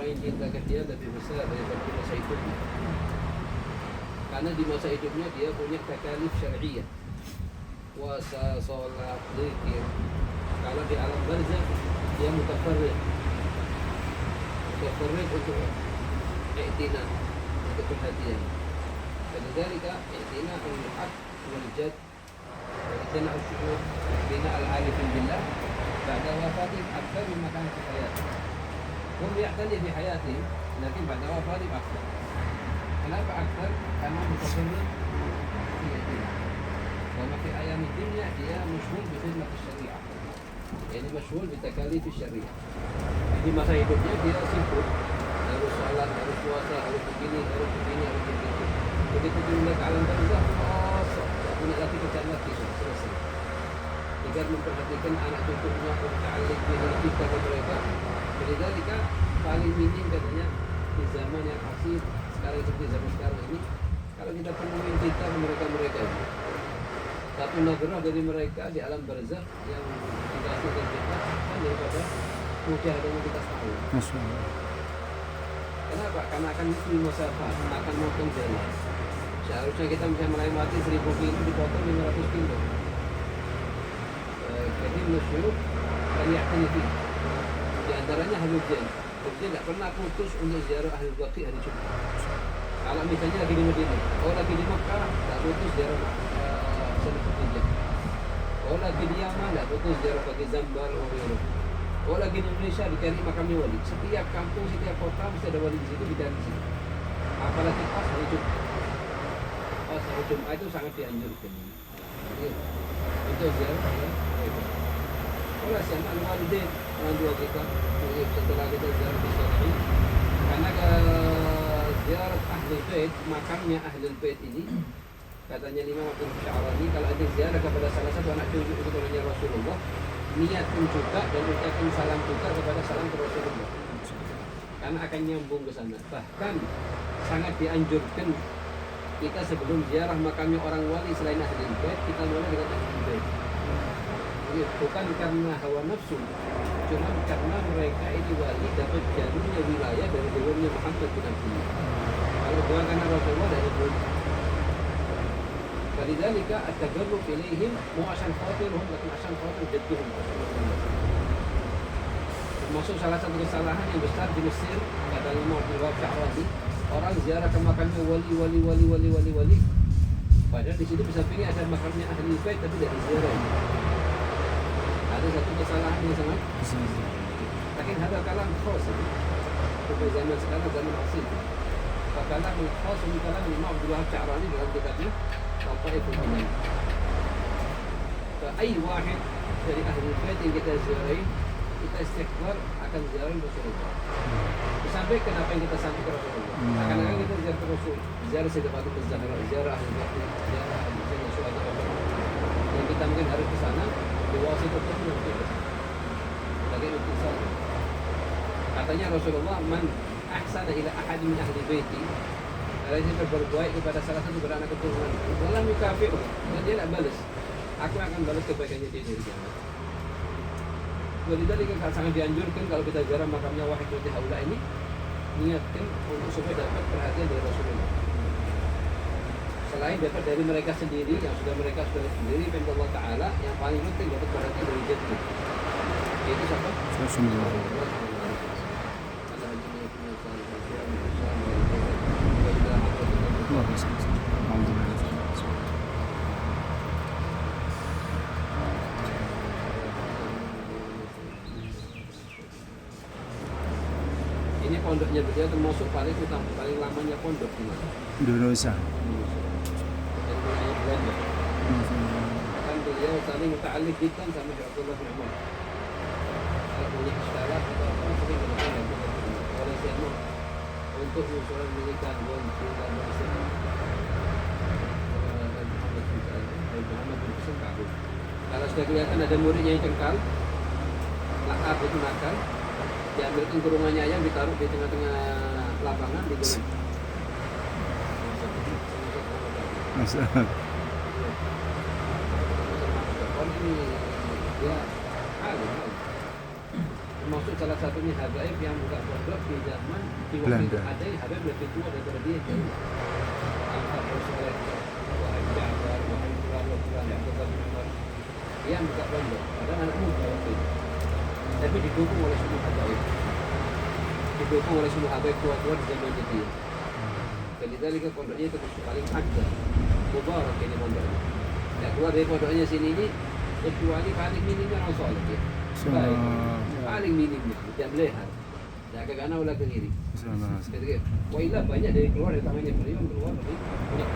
yang cintakan dia lebih besar daripada di masa hidupnya. Karena di masa hidupnya dia punya takalif syar'iyah, puasa, sholat, zikir. Kalau di alam barzakh dia mutafarrid untuk i'tina, untuk perhatian. Kadzalika i'tina al-haq wal jad wa i'tina al-syuhud bina al-arifin billah ba'da wafatihim akthar mimma kana fi hayatihim. Hum ya'tani fi hayatihim lakin ba'da wafatihim akthar. Kenapa akthar? Karena mutafarrid fi i'tina. Wa fi ayami dunya dia masyghul bi khidmat syariah. Ini masyhur di takalif syariah. Di masa hidupnya dia sibuk, harus sholat, harus puasa, harus begini, harus begini, harus begitu. Begitu dia ke alam barzakh, kosong, tak punya lagi kerjaan lagi, selesai. Tinggal memperhatikan anak cucunya, berta'alliq dengan kita ke mereka. Jadi paling minim katanya di zaman yang asir sekarang seperti zaman sekarang ini, kalau kita penuhi kita ke mereka ini. Satu nagrah dari mereka di alam barzakh yang dikasihkan kita kan daripada mujahadah kita tahu. Kenapa? Karena akan itu musafah, akan motong jalan. Seharusnya kita bisa melewati 1000 kilo dipotong 500 kilo. Jadi masyhur dan yakin itu. Di antaranya Ahlul Jannah. Dia tidak pernah putus untuk ziarah Ahlul Baqi hari Jumat. Kalau misalnya lagi di Madinah, lagi di Makkah, tidak putus ziarah oh lagi di Yaman tidak putus ziarah bagi Zambar oh lagi di Indonesia dicari makamnya wali. Setiap kampung, setiap kota mesti ada wali di situ, dicari di situ. Apalagi pas hari Jumat. Pas hari Jumat itu sangat dianjurkan. Itu ziarah ya. Kalau siapa walidain orang tua kita setelah kita ziarah di Syar'i, karena ke ziarah Ahlul Bait, makamnya Ahlul Bait ini katanya Imam Abdul Sya'rani, kalau ada ziarah kepada salah satu anak cucu keturunannya Rasulullah, niatkan juga dan ucapkan salam juga kepada salam ke Rasulullah, karena akan nyambung ke sana. Bahkan sangat dianjurkan kita sebelum ziarah makamnya orang wali selain Ahlul Bait, kita mulai dengan Ahlul Bait. Bukan karena hawa nafsu, cuma karena mereka ini wali dapat jalurnya wilayah dari jalurnya Muhammad bin Abdullah. Kalau bukan karena Rasulullah dari dulu. Falidzalika at-tagarrub ilaihim mu asan khatirhum lakin asan khatir jadduhum. Termasuk salah satu kesalahan yang besar di Mesir, kata Imam Abdul Wahab Sya'rani, orang ziarah ke makamnya wali. Padahal di situ bisa pilih ada makamnya Ahlul Bait tapi tidak diziarah. Ada satu kesalahan yang sangat besar. Lakin hadal kalam khas. Pada zaman sekarang zaman asing. Kalam khas min kalam Imam Abdul Wahab Sya'rani dalam kitabnya Taiful Iman. Ai wahid dari Ahlul Bait yang kita ziarahi, kita istighfar akan ziarah Rasulullah. Sampai kenapa yang kita sampai ke Rasulullah? Akan-akan kita ziarah ke Rasul, ziarah Sayyidah Fatimah Zahra, ziarah Ahlul Bait, ziarah Sayyidina Syuhada. Yang kita mungkin harus ke sana, diwasitah dengan kita. Sebagai utusan. Katanya Rasulullah, man ahsana ila ahad min ahli baiti, kalau dia berbuat kepada salah satu beranak keturunan, dalam yukafi'u, dan dia tidak balas, aku akan balas kebaikannya dia dari kiamat. Jadi sangat dianjurkan kalau kita ziarah makamnya Wahid bin Haula ini, niatkan untuk supaya dapat perhatian dari Rasulullah. Selain dapat dari mereka sendiri, yang mereka sudah sendiri, dan Allah Ta'ala, yang paling penting dapat perhatian dari jadid. Itu siapa? Rasulullah. Ini pondoknya beliau termasuk paling utama, paling lamanya pondok di mana? Indonesia. Dan mulai Belanda. Kan beliau saling muta'alliq kita sama Abdullah bin Umar. Kalau punya istilah atau apa sering berjalan oleh siapa untuk usulan menikah dan cinta bersama. Muhammad bin Hasan kabur. Kalau sudah kelihatan ada muridnya yang cengkal, lakab itu nakal, diambilkan kurungannya ayam, ditaruh di tengah-tengah lapangan, digoreng. Masalah. Ini dia alim. Termasuk salah satunya Habaib yang buka pondok di zaman di waktu itu Belanda. ada yang Habaib lebih tua daripada dia jauh. Al-Fatih Soleh, Wahai Ja'far, Wahai Fulan, Fulan, Abdullah bin Umar. Dia yang buka pondok, padahal anak muda waktu itu. Tapi didukung oleh semua Habaib. Didukung oleh semua Habaib tua-tua di zamannya dia. Jadi tadi ke pondoknya itu paling ada. Mubarak ini pondoknya. Tidak keluar dari pondoknya sini ini kecuali paling minimnya orang soleh ya. Baik. Paling minimnya, tidak melihat. Tidak ke kanan ulah ke kiri. Jadi, wailah banyak dari keluar dari tangannya beliau keluar dari banyak.